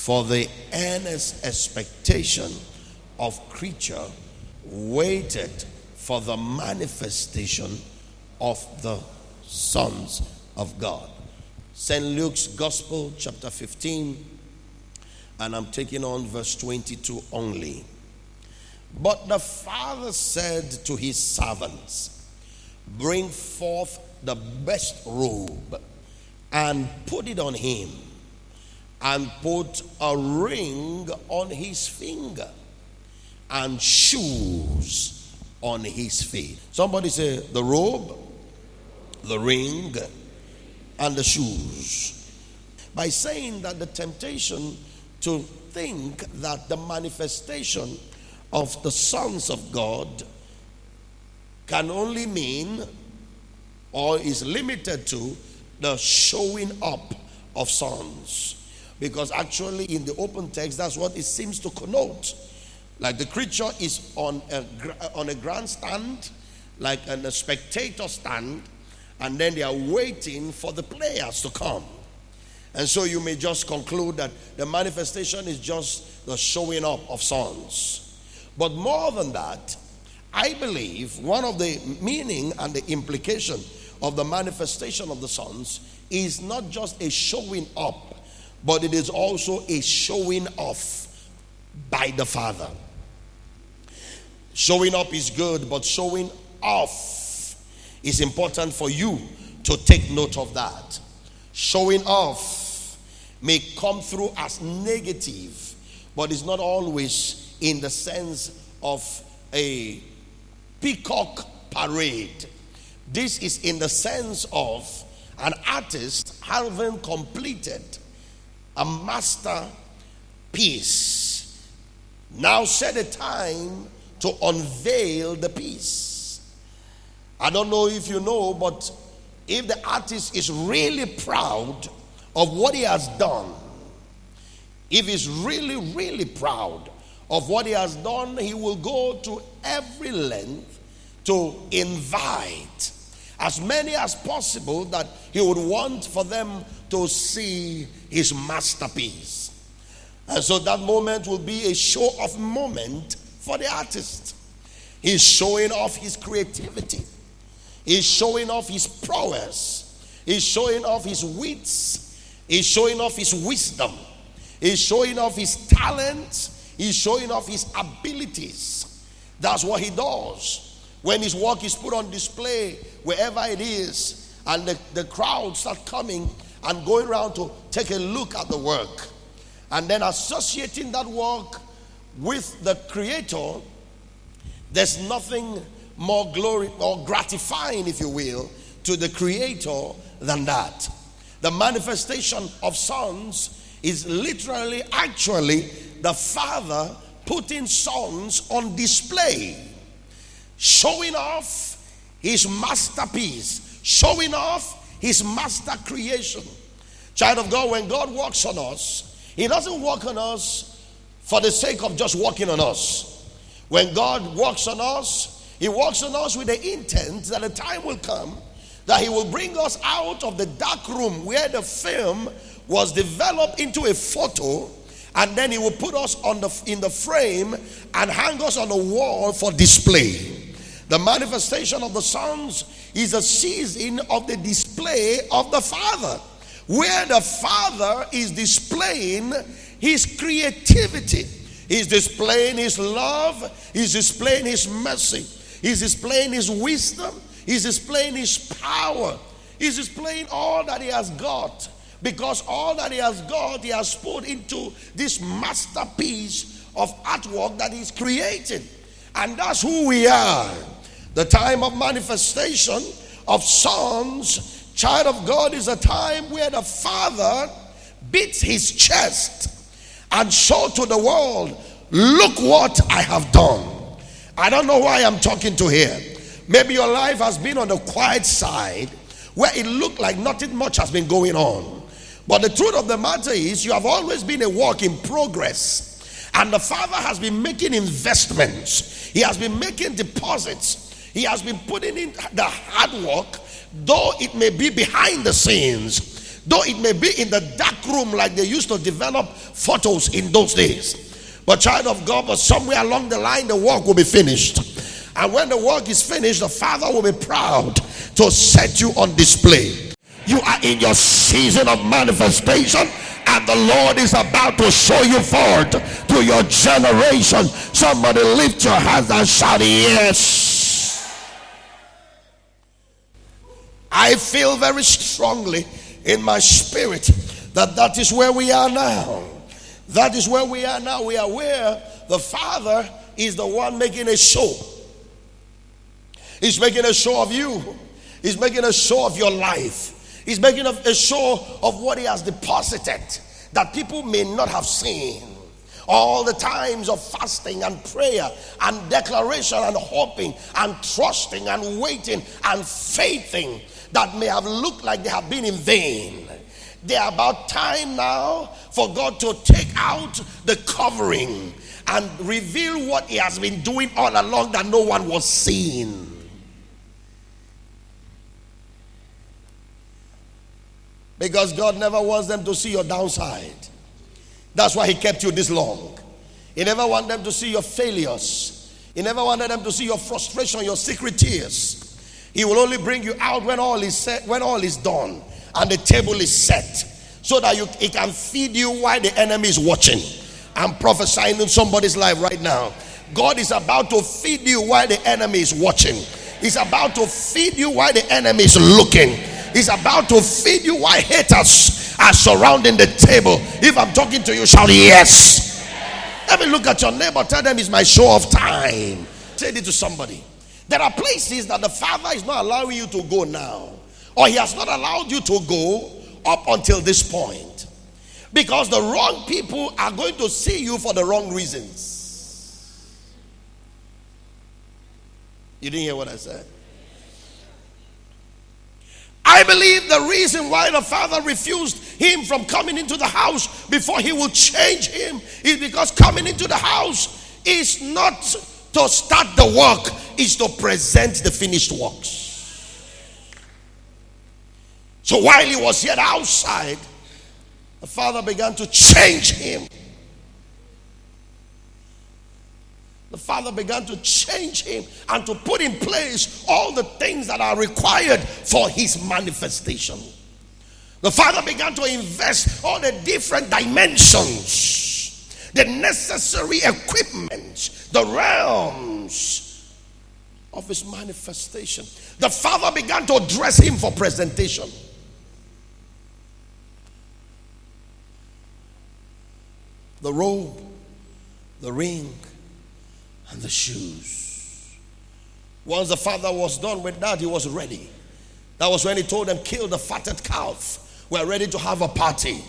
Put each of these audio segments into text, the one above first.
For the earnest expectation of creature waited for the manifestation of the sons of God. St. Luke's Gospel, chapter 15, and I'm taking on verse 22 only. But the father said to his servants, bring forth the best robe and put it on him, and put a ring on his finger and shoes on his feet. Somebody say the robe, the ring, and the shoes. By saying that the temptation to think that the manifestation of the sons of God can only mean or is limited to the showing up of sons. Because actually in the open text, that's what it seems to connote. Like the creature is on a grandstand, like a spectator stand, and then they are waiting for the players to come. And so you may just conclude that the manifestation is just the showing up of sons. But more than that, I believe one of the meaning and the implication of the manifestation of the sons is not just a showing up, but it is also a showing off by the Father. Showing up is good, but showing off is important for you to take note of that. Showing off may come through as negative, but it's not always in the sense of a peacock parade. This is in the sense of an artist having completed a masterpiece. Now set a time to unveil the piece. I don't know if you know, but if the artist is really proud of what he has done, if he's really proud of what he has done, he will go to every length to invite as many as possible that he would want for them to see his masterpiece. And so that moment will be a show off moment for the artist. He's showing off his creativity. He's showing off his prowess. He's showing off his wits. He's showing off his wisdom. He's showing off his talents. He's showing off his abilities. That's what he does. When his work is put on display, wherever it is, and the crowd start coming and going around to take a look at the work, and then associating that work with the Creator, there's nothing more glory or gratifying, if you will, to the Creator than that. The manifestation of sons is literally, actually, the Father putting sons on display, showing off his masterpiece, showing off his master creation. Child of God, when God works on us, he doesn't work on us for the sake of just working on us. When God works on us, he works on us with the intent that a time will come that he will bring us out of the dark room where the film was developed into a photo, and then he will put us in the frame and hang us on the wall for display. The manifestation of the sons is a season of the display of the Father, where the Father is displaying his creativity. He's displaying his love. He's displaying his mercy. He's displaying his wisdom. He's displaying his power. He's displaying all that he has got. Because all that he has got, he has put into this masterpiece of artwork that he's created. And that's who we are. The time of manifestation of sons, child of God, is a time where the Father beats his chest and shows to the world, look what I have done. I don't know why I'm talking to here. Maybe your life has been on the quiet side where it looked like nothing much has been going on. But the truth of the matter is, you have always been a work in progress. And the Father has been making investments. He has been making deposits. He has been putting in the hard work, though it may be behind the scenes. Though it may be in the dark room like they used to develop photos in those days. But child of God, but somewhere along the line the work will be finished. And when the work is finished, the Father will be proud to set you on display. You are in your season of manifestation, and the Lord is about to show you forth to your generation. Somebody lift your hands and shout yes. I feel very strongly in my spirit that is where we are now. That is where we are now. We are where the Father is the one making a show. He's making a show of you. He's making a show of your life. He's making a show of what he has deposited that people may not have seen. All the times of fasting and prayer and declaration and hoping and trusting and waiting and faithing that may have looked like they have been in vain. They are about time now for God to take out the covering and reveal what he has been doing all along that no one was seeing. Because God never wants them to see your downside. That's why he kept you this long. He never wanted them to see your failures. He never wanted them to see your frustration, your secret tears. He will only bring you out when all is set, when all is done and the table is set, so that he can feed you while the enemy is watching. I'm prophesying in somebody's life right now. God is about to feed you while the enemy is watching. He's about to feed you while the enemy is looking. He's about to feed you while haters are surrounding the table. If I'm talking to you, shout yes. Let me look at your neighbor. Tell them it's my show of time. Say it to somebody. There are places that the Father is not allowing you to go now, or he has not allowed you to go up until this point, because the wrong people are going to see you for the wrong reasons. You didn't hear what I said? I believe the reason why the Father refused him from coming into the house before he will change him is because coming into the house is not to start the work, is to present the finished works. So while he was yet outside, the Father began to change him. The Father began to change him and to put in place all the things that are required for his manifestation. The Father began to invest all the different dimensions, the necessary equipment, the realms of his manifestation. The Father began to dress him for presentation. The robe, the ring, and the shoes. Once the Father was done with that, he was ready. That was when he told them, kill the fatted calf. We're ready to have a party.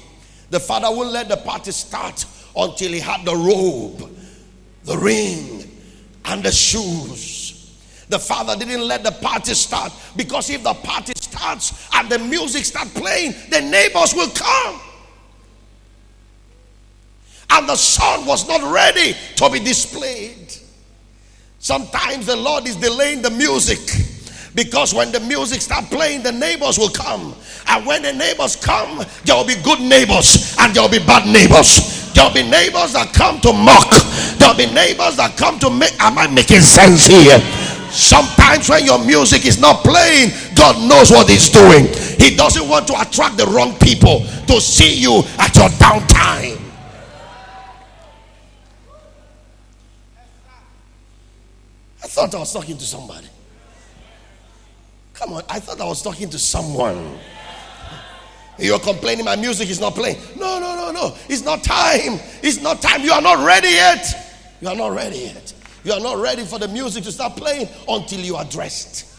The Father wouldn't let the party start until he had the robe, the ring, and the shoes. The Father didn't let the party start, because if the party starts and the music starts playing, the neighbors will come. And the son was not ready to be displayed. Sometimes the Lord is delaying the music, because when the music starts playing, the neighbors will come. And when the neighbors come, there will be good neighbors and there will be bad neighbors. There will be neighbors that come to mock. There will be neighbors that come to make. Am I making sense here? Sometimes when your music is not playing, God knows what he's doing. He doesn't want to attract the wrong people to see you at your downtime. I thought I was talking to somebody. Come on, I thought I was talking to someone. You're complaining my music is not playing. No. It's not time. It's not time. You are not ready yet. You are not ready yet. You are not ready for the music to start playing until you are dressed.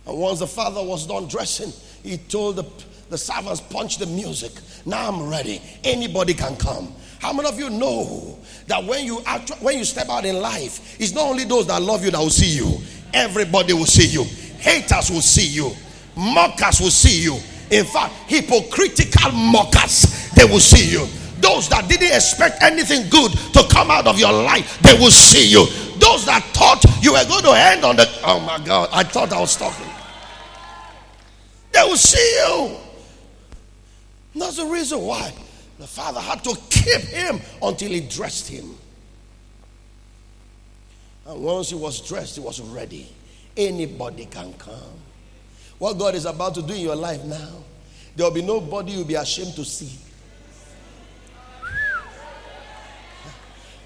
And once the Father was done dressing, he told the servants, punch the music. Now I'm ready. Anybody can come. How many of you know that when you step out in life, it's not only those that love you that will see you. Everybody will see you. Haters will see you. Mockers will see you. In fact, hypocritical mockers, they will see you. Those that didn't expect anything good to come out of your life, they will see you. Those that thought you were going to end on the, oh my God, I thought I was talking. They will see you. That's the reason why the father had to keep him until he dressed him. And once he was dressed, he was ready. Anybody can come. What God is about to do in your life now, there will be nobody you'll be ashamed to see.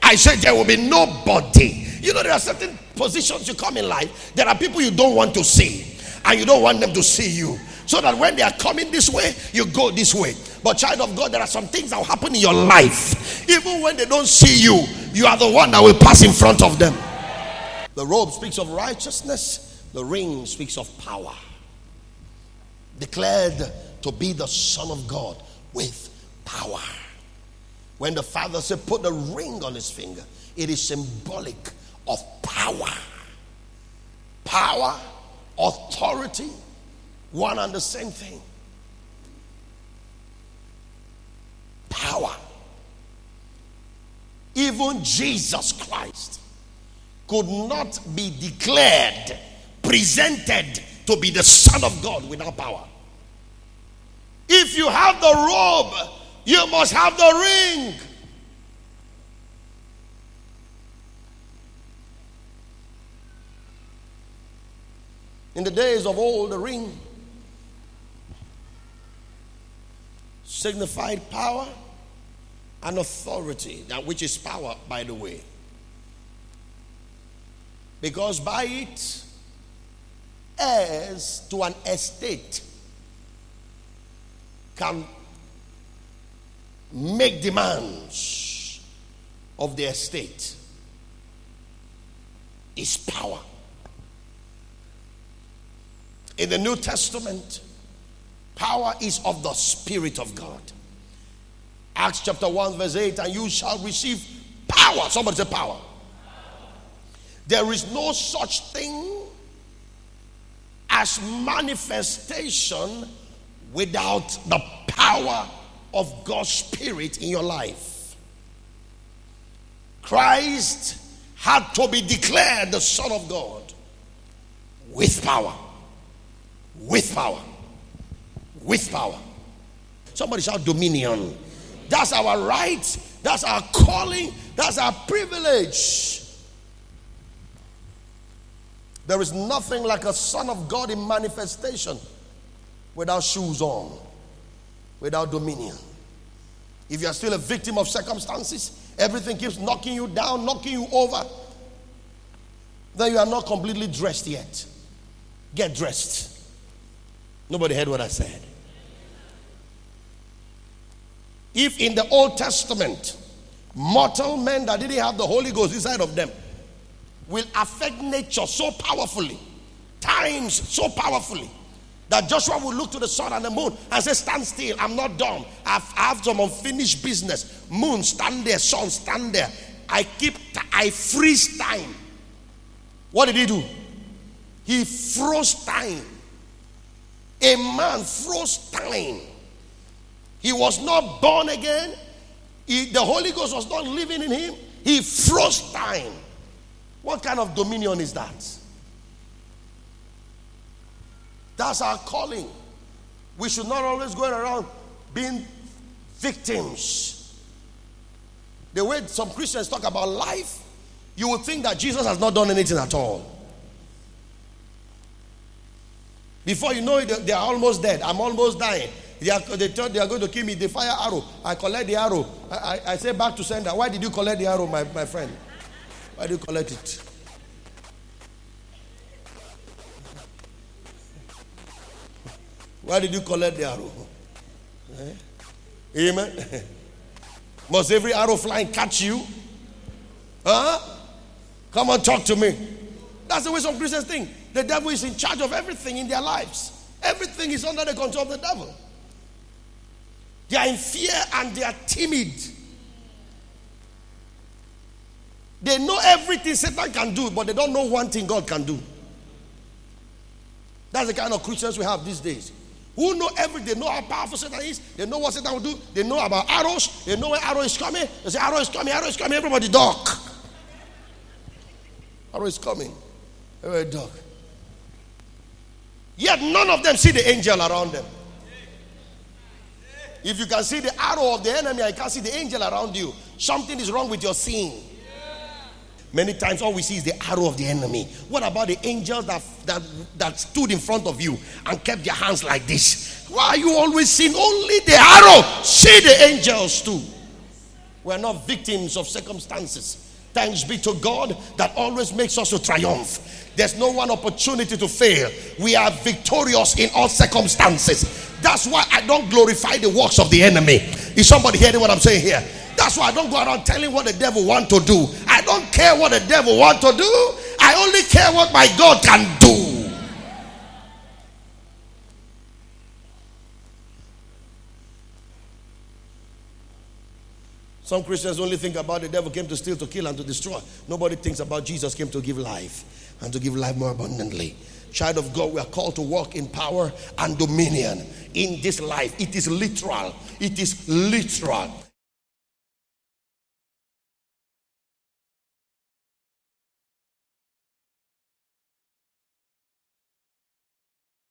I said there will be nobody. You know, there are certain positions you come in life. There are people you don't want to see, and you don't want them to see you. So that when they are coming this way, you go this way. But child of God, there are some things that will happen in your life. Even when they don't see you, you are the one that will pass in front of them. The robe speaks of righteousness. The ring speaks of power. Declared to be the Son of God with power. When the father said put the ring on his finger, it is symbolic of power. Power, authority, one and the same thing. Power. Even Jesus Christ could not be declared, presented to be the Son of God without power. If you have the robe, you must have the ring. In the days of old, the ring signified power and authority, which is power, by the way. Because by it, heirs to an estate can make demands of the estate. Is power. In the New Testament, power is of the Spirit of God. Acts chapter 1 verse 8, and you shall receive power. Somebody say power. There is no such thing as manifestation without the power of God's Spirit in your life. Christ had to be declared the Son of God with power. With power. With power. Somebody shout dominion. That's our right. That's our calling. That's our privilege. There is nothing like a son of God in manifestation without shoes on, without dominion. If you are still a victim of circumstances, everything keeps knocking you down, knocking you over, then you are not completely dressed yet. Get dressed. Nobody heard what I said. If in the Old Testament, mortal men that didn't have the Holy Ghost inside of them will affect nature so powerfully, times so powerfully, that Joshua will look to the sun and the moon and say, stand still, I'm not done. I have some unfinished business. Moon, stand there. Sun, stand there. I freeze time. What did he do? He froze time. A man froze time. He was not born again. The Holy Ghost was not living in him. He froze time. What kind of dominion is that? That's our calling. We should not always go around being victims. The way some Christians talk about life, you would think that Jesus has not done anything at all. Before you know it, they are almost dead. I'm almost dying. They thought they are going to kill me. They fire arrow. I collect the arrow. I say back to sender. Why did you collect the arrow, my friend? Why did you collect it? Why did you collect the arrow? Amen. Must every arrow flying catch you? Huh? Come on, talk to me. That's the way some Christians think. The devil is in charge of everything in their lives. Everything is under the control of the devil. They are in fear and they are timid. They know everything Satan can do, but they don't know one thing God can do. That's the kind of Christians we have these days. Who know everything. They know how powerful Satan is. They know what Satan will do. They know about arrows. They know when arrow is coming. They say arrow is coming, arrow is coming. Everybody duck. Arrow is coming. A dog. Yet none of them see the angel around them. If you can see the arrow of the enemy, I can't see the angel around you. Something is wrong with your seeing. Many times all we see is the arrow of the enemy. What about the angels that stood in front of you and kept their hands like this? Why are you always seeing only the arrow? See the angels too. We are not victims of circumstances. Thanks be to God that always makes us to triumph. There's no one opportunity to fail. We are victorious in all circumstances. That's why I don't glorify the works of the enemy. Is somebody hearing what I'm saying here? That's why I don't go around telling what the devil want to do. I don't care what the devil want to do. I only care what my God can do. Some Christians only think about the devil came to steal, to kill, and to destroy. Nobody thinks about Jesus came to give life, and to give life more abundantly. Child of God, we are called to walk in power and dominion in this life. It is literal. It is literal.